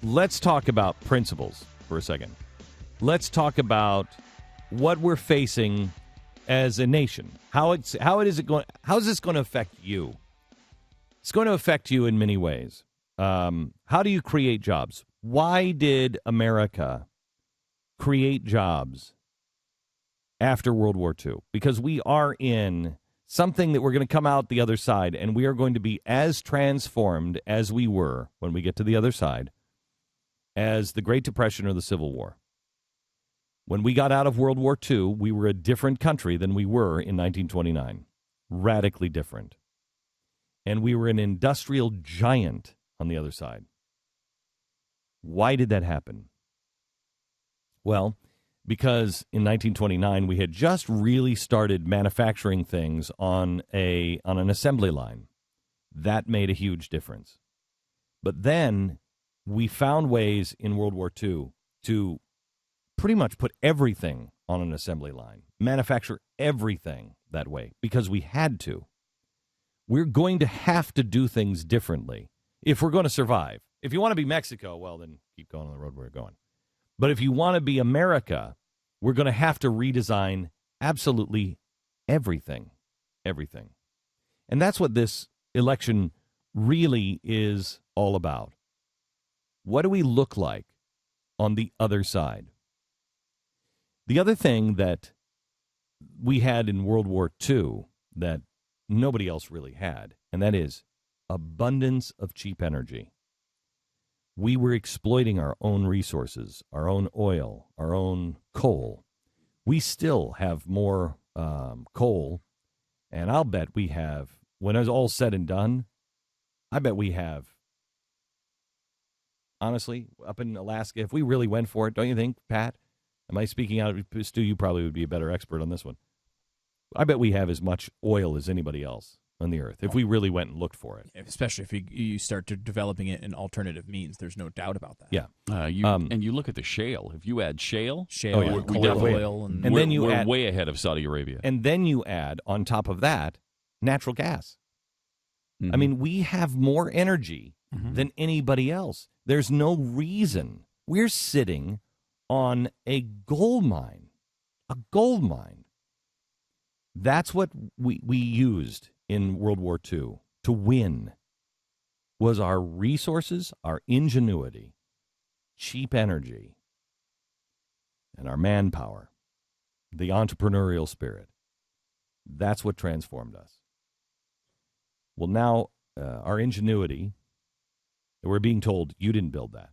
let's talk about principles for a second. Let's talk about what we're facing as a nation. How is this going to affect you? It's going to affect you in many ways. How do you create jobs? Why did America create jobs after World War II? Because we are in something that we're going to come out the other side, and we are going to be as transformed as we were when we get to the other side as the Great Depression or the Civil War. When we got out of World War II, we were a different country than we were in 1929. Radically different. And we were an industrial giant on the other side. Why did that happen? Well, because in 1929 we had just really started manufacturing things on an assembly line. That made a huge difference. But then we found ways in World War II to pretty much put everything on an assembly line, manufacture everything that way because we had to. We're going to have to do things differently if we're going to survive. If you want to be Mexico, well, then keep going on the road we're going. But if you want to be America, we're going to have to redesign absolutely everything. Everything. And that's what this election really is all about. What do we look like on the other side? The other thing that we had in World War II that nobody else really had, and that is abundance of cheap energy. We were exploiting our own resources, our own oil, our own coal. We still have more coal, and I'll bet we have, when it's all said and done, I bet we have, honestly, up in Alaska, if we really went for it, don't you think, Pat? Am I speaking out? Stu, you probably would be a better expert on this one. I bet we have as much oil as anybody else on the earth if we really went and looked for it. Especially if you start to developing it in alternative means. There's no doubt about that. Yeah. And you look at the shale. If you add shale, oil, and then we're way ahead of Saudi Arabia. And then you add, on top of that, natural gas. Mm-hmm. I mean, we have more energy than anybody else. There's no reason. We're sitting on a gold mine. A gold mine. That's what we used in World War II to win, was our resources, our ingenuity, cheap energy, and our manpower, the entrepreneurial spirit. That's what transformed us. Well, now our ingenuity, we're being told you didn't build that.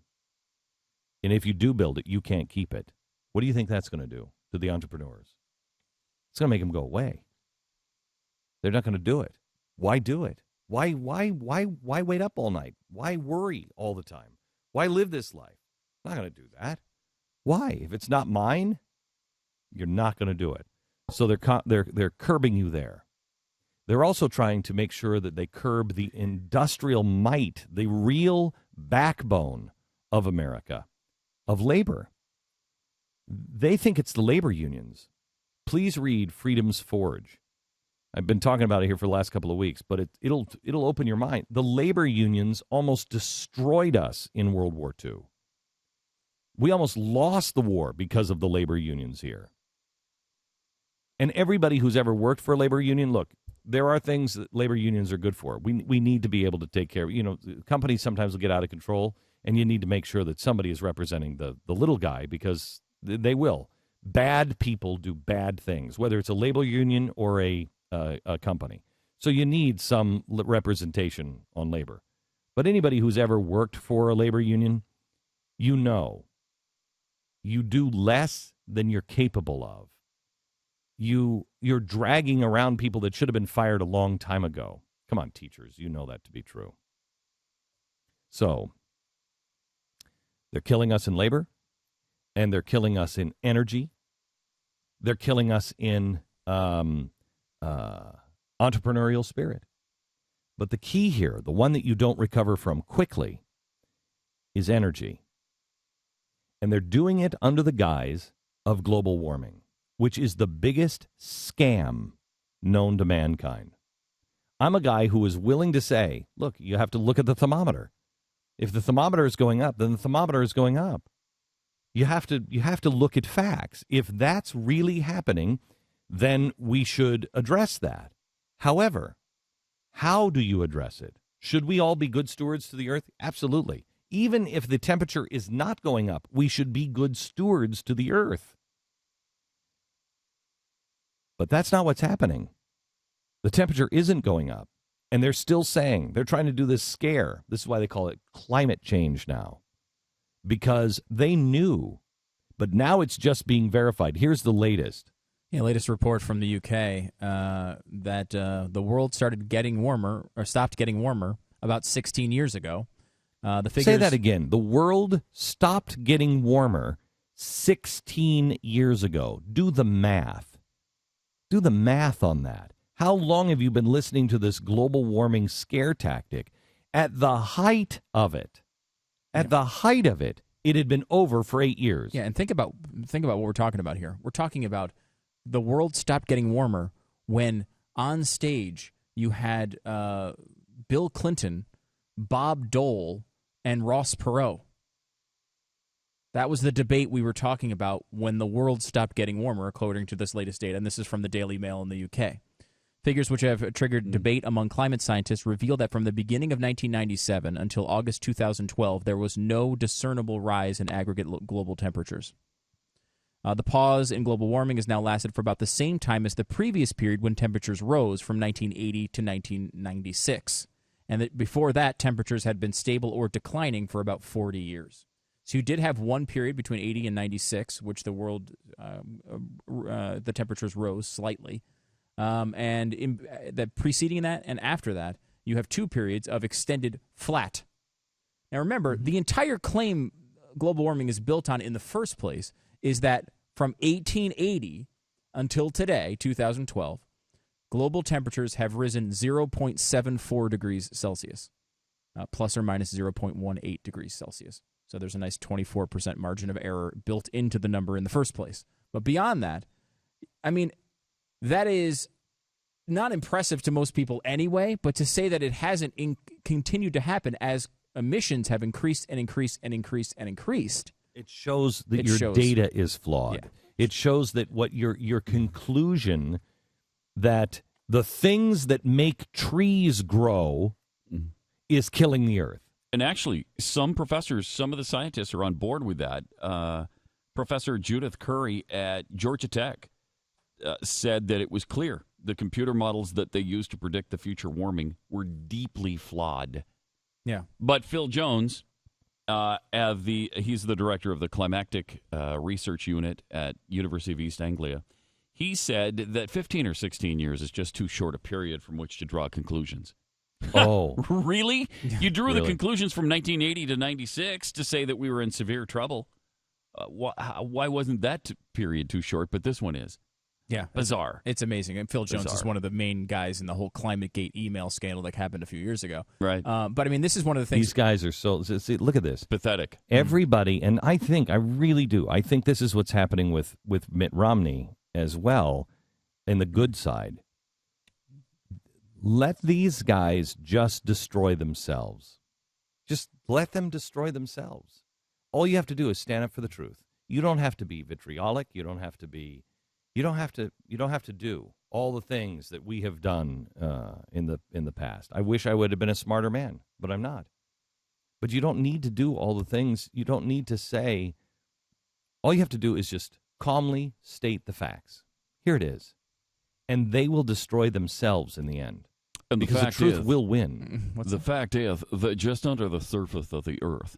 And if you do build it, you can't keep it. What do you think that's going to do to the entrepreneurs? It's going to make them go away. They're not going to do it. Why do it? Why wait up all night? Why worry all the time? Why live this life? I'm not going to do that. Why? If it's not mine, you're not going to do it. So they're curbing you there. They're also trying to make sure that they curb the industrial might, the real backbone of America, of labor. They think it's the labor unions. Please read Freedom's Forge. I've been talking about it here for the last couple of weeks, but it'll open your mind. The labor unions almost destroyed us in World War II. We almost lost the war because of the labor unions here. And everybody who's ever worked for a labor union, look, there are things that labor unions are good for. We need to be able to take care of. You know, companies sometimes will get out of control, and you need to make sure that somebody is representing the little guy, because they will. Bad people do bad things, whether it's a labor union or a company. So you need some representation on labor. But anybody who's ever worked for a labor union, you know, you do less than you're capable of. You're dragging around people that should have been fired a long time ago. Come on, teachers, you know that to be true. So they're killing us in labor, and they're killing us in energy. They're killing us in entrepreneurial spirit. But the key here, the one that you don't recover from quickly, is energy. And they're doing it under the guise of global warming, which is the biggest scam known to mankind. I'm a guy who is willing to say, look, you have to look at the thermometer. If the thermometer is going up, then the thermometer is going up. You have to look at facts. If that's really happening, then we should address that. However, how do you address it? Should we all be good stewards to the earth? Absolutely. Even if the temperature is not going up, we should be good stewards to the earth. But that's not what's happening. The temperature isn't going up. And they're still saying, they're trying to do this scare. This is why they call it climate change now. Because they knew. But now it's just being verified. Here's the latest. Yeah, latest report from the UK that the world started getting warmer, or stopped getting warmer, about 16 years ago. The figures... Say that again. The world stopped getting warmer 16 years ago. Do the math. Do the math on that. How long have you been listening to this global warming scare tactic? At the height of it, it had been over for 8 years. Yeah, and think about what we're talking about here. We're talking about the world stopped getting warmer when on stage you had Bill Clinton, Bob Dole, and Ross Perot. That was the debate we were talking about when the world stopped getting warmer, according to this latest data, and this is from the Daily Mail in the UK. Figures which have triggered debate among climate scientists reveal that from the beginning of 1997 until August 2012, there was no discernible rise in aggregate global temperatures. The pause in global warming has now lasted for about the same time as the previous period when temperatures rose from 1980 to 1996. And that before that, temperatures had been stable or declining for about 40 years. So you did have one period between 80 and 96, which the temperatures rose slightly. And the preceding that and after that, you have two periods of extended flat. Now remember, the entire claim global warming is built on in the first place is that from 1880 until today, 2012, global temperatures have risen 0.74 degrees Celsius, plus or minus 0.18 degrees Celsius. So there's a nice 24% margin of error built into the number in the first place. But beyond that, I mean, that is not impressive to most people anyway, but to say that it hasn't continued to happen as emissions have increased and increased and increased and increased. It shows that your data is flawed. Yeah. It shows that what your conclusion that the things that make trees grow is killing the earth. And actually, some professors, some of the scientists are on board with that. Professor Judith Curry at Georgia Tech said that it was clear the computer models that they used to predict the future warming were deeply flawed. Yeah. But Phil Jones, he's the director of the Climatic Research Unit at University of East Anglia, he said that 15 or 16 years is just too short a period from which to draw conclusions. Oh. Really? You drew really? The conclusions from 1980 to 96 to say that we were in severe trouble. Why wasn't that period too short, but this one is? Yeah. Bizarre. It's amazing. And Phil Jones is one of the main guys in the whole ClimateGate email scandal that happened a few years ago. Right. But, I mean, this is one of the things. These guys are so... See, look at this. Pathetic. Everybody, and I really do, I think this is what's happening with Mitt Romney as well, in the good side. Let these guys just destroy themselves. Just let them destroy themselves. All you have to do is stand up for the truth. You don't have to be vitriolic. You don't have to do all the things that we have done in the past. I wish I would have been a smarter man, but I'm not. But you don't need to do all the things. You don't need to say. All you have to do is just calmly state the facts. Here it is. And they will destroy themselves in the end. And because the truth will win. The fact is that just under the surface of the earth,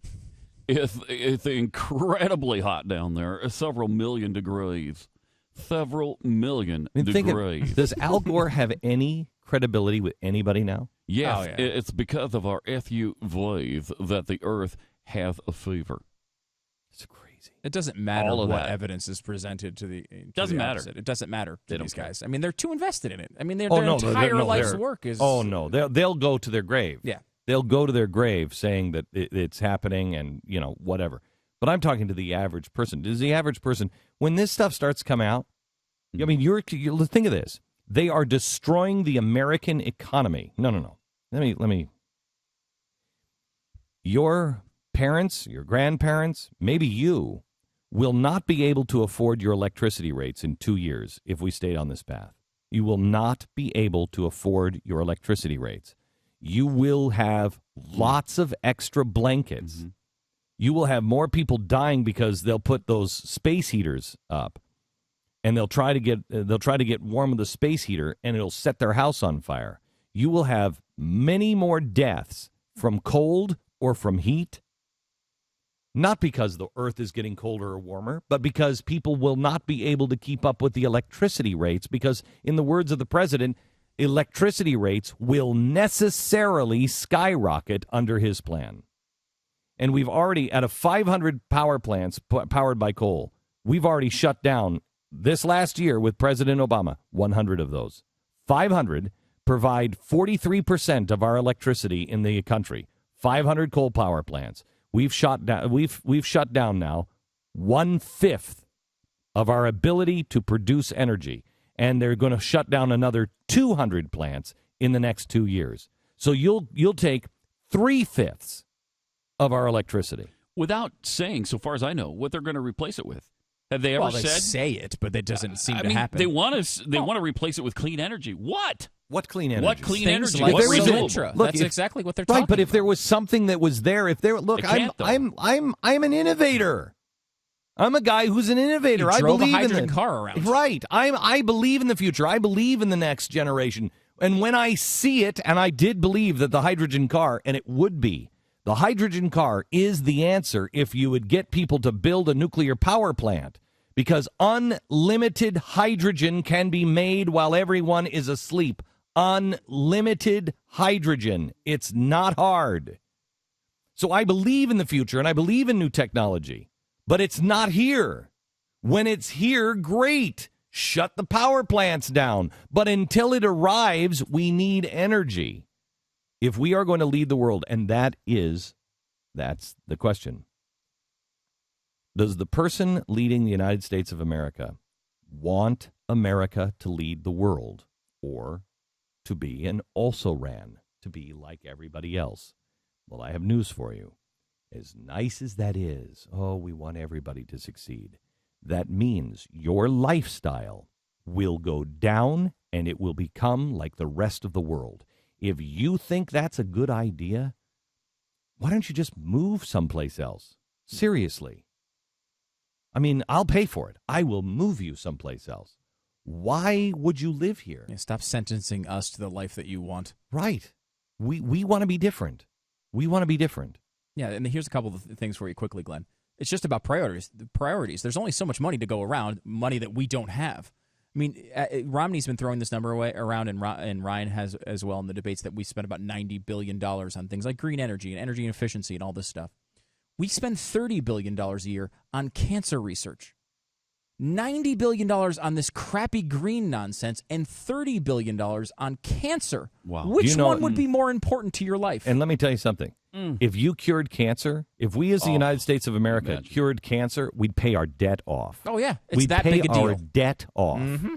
it's incredibly hot down there, several million degrees. Several million degrees. Does Al Gore have any credibility with anybody now? Yes, oh, yeah. It's because of our SUVs that the earth has a fever. It's crazy. It doesn't matter what evidence is presented to the. Doesn't matter. It doesn't matter to these guys. I mean, they're too invested in it. I mean, their entire life's work is. Oh no, they'll go to their grave. Yeah, they'll go to their grave saying that it's happening and whatever. But I'm talking to the average person. Does the average person, when this stuff starts to come out, I mean, you're think of this. They are destroying the American economy. No. Let me. your parents, your grandparents, maybe you, will not be able to afford your electricity rates in 2 years if we stay on this path. You will not be able to afford your electricity rates. You will have lots of extra blankets. Mm-hmm. You will have more people dying because they'll put those space heaters up, and they'll try to get warm with a space heater, and it'll set their house on fire. You will have many more deaths from cold or from heat, not because the earth is getting colder or warmer, but because people will not be able to keep up with the electricity rates because, in the words of the president, electricity rates will necessarily skyrocket under his plan. And we've already, out of 500 power plants powered by coal, we've already shut down this last year with President Obama, 100 of those. 500 provide 43% of our electricity in the country. 500 coal power plants. We've shut down now 1/5 of our ability to produce energy, and they're going to shut down another 200 plants in the next 2 years. So you'll take 3/5 of our electricity without saying, so far as I know, what they're going to replace it with. Have they ever said? They say it, but that doesn't seem to happen. They want to replace it with clean energy. What? What clean energy? What clean Things energy? Like What Solyndra. That's exactly what they're talking about. Right, but if there was something that was there, I'm an innovator. I'm a guy who's an innovator. You drove I believe a hydrogen in the car around. Right. I believe in the future. I believe in the next generation. And when I see it, and I did believe that the hydrogen car, and it would be, the hydrogen car is the answer if you would get people to build a nuclear power plant. Because unlimited hydrogen can be made while everyone is asleep. Unlimited hydrogen. It's not hard. So I believe in the future, and I believe in new technology. But it's not here. When it's here, great. Shut the power plants down. But until it arrives, we need energy. If we are going to lead the world, and that's the question. Does the person leading the United States of America want America to lead the world, or to be an also-ran, to be like everybody else? Well, I have news for you. As nice as that is, we want everybody to succeed. That means your lifestyle will go down and it will become like the rest of the world. If you think that's a good idea, why don't you just move someplace else? Seriously. I mean, I'll pay for it. I will move you someplace else. Why would you live here? Yeah, stop sentencing us to the life that you want. Right. We want to be different. We want to be different. Yeah, and here's a couple of things for you quickly, Glenn. It's just about priorities. There's only so much money to go around, money that we don't have. I mean, Romney's been throwing this number around, and Ryan has as well in the debates, that we spent about $90 billion on things like green energy and energy efficiency and all this stuff. We spend $30 billion a year on cancer research, $90 billion on this crappy green nonsense, and $30 billion on cancer. Wow. Which one would be more important to your life? And let me tell you something. If you cured cancer, if we as the United States of America cured cancer, we'd pay our debt off. Oh, yeah. It's we'd that pay big a deal. our debt off. Mm-hmm.